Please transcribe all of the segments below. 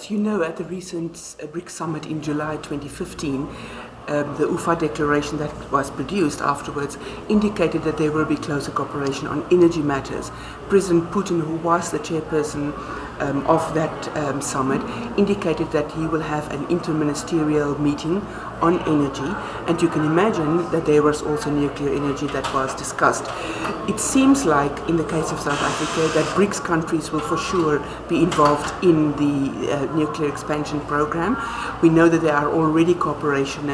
As you know, at the recent BRICS summit in July 2015, the UFA declaration that was produced afterwards indicated that there will be closer cooperation on energy matters. President Putin, who was the chairperson of that summit, indicated that he will have an interministerial meeting on energy, and you can imagine that there was also nuclear energy that was discussed. It seems like, in the case of South Africa, that BRICS countries will for sure be involved in the nuclear expansion program. We know that there are already cooperation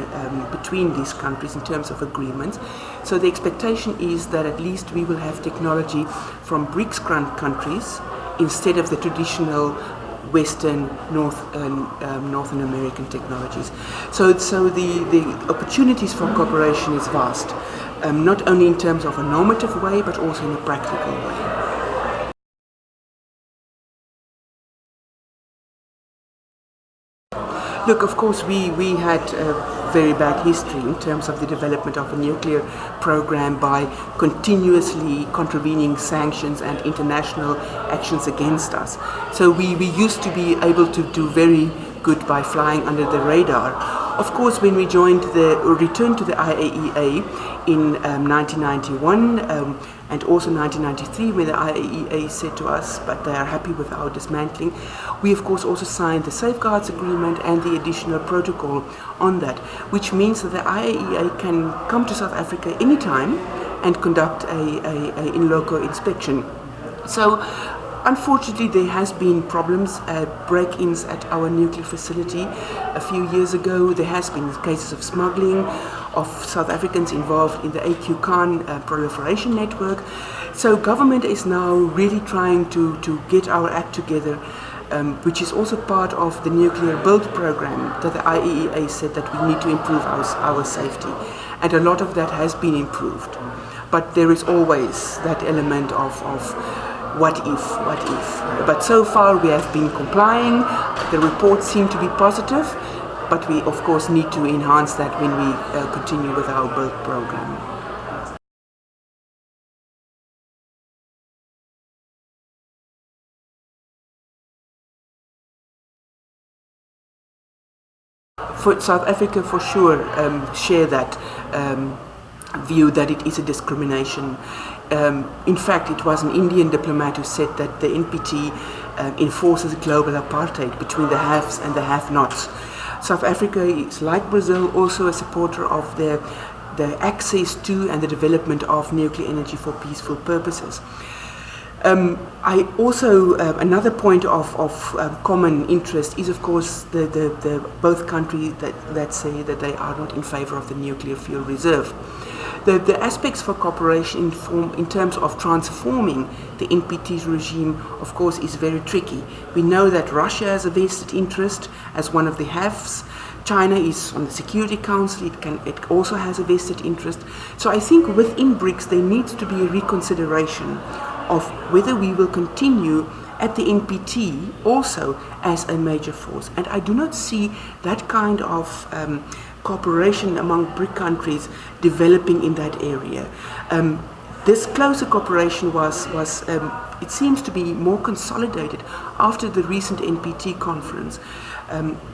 between these countries in terms of agreements. So the expectation is that at least we will have technology from BRICS countries instead of the traditional Western, Northern American technologies. So the opportunities for cooperation is vast, not only in terms of a normative way, but also in a practical way. Look, of course, we had a very bad history in terms of the development of a nuclear program by continuously contravening sanctions and international actions against us. So we used to be able to do very good by flying under the radar. Of course, when we returned to the IAEA in 1991 and also 1993, when the IAEA said to us, but they are happy with our dismantling, we of course also signed the Safeguards Agreement and the additional protocol on that, which means that the IAEA can come to South Africa anytime and conduct a in loco inspection. So unfortunately, there has been problems, break-ins at our nuclear facility a few years ago. There has been cases of smuggling of South Africans involved in the AQ Khan proliferation network. So government is now really trying to get our act together, which is also part of the nuclear build program that the IAEA said that we need to improve our safety. And a lot of that has been improved. But there is always that element of what if. But so far we have been complying. The reports seem to be positive, but we of course need to enhance that when we continue with our build program. For South Africa, for sure, share that view that it is a discrimination. In fact, it was an Indian diplomat who said that the NPT enforces global apartheid between the haves and the have-nots. South Africa is, like Brazil, also a supporter of the access to and the development of nuclear energy for peaceful purposes. I also, another point of common interest is, of course, the both countries that say that they are not in favor of the nuclear fuel reserve. The aspects for cooperation in terms of transforming the NPT regime, of course, is very tricky. We know that Russia has a vested interest as one of the haves. China is on the Security Council, it also has a vested interest. So I think within BRICS there needs to be a reconsideration of whether we will continue at the NPT also as a major force. And I do not see that kind of cooperation among BRIC countries developing in that area. This closer cooperation was it seems to be more consolidated after the recent NPT conference.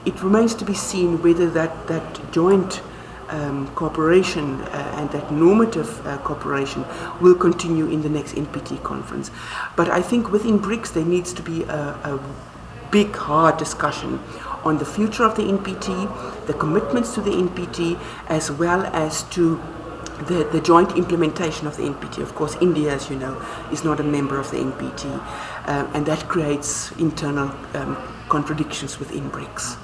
It remains to be seen whether that joint cooperation and that normative cooperation will continue in the next NPT conference. But I think within BRICS there needs to be a big, hard discussion on the future of the NPT, the commitments to the NPT, as well as to the joint implementation of the NPT. Of course, India, as you know, is not a member of the NPT, and that creates internal contradictions within BRICS.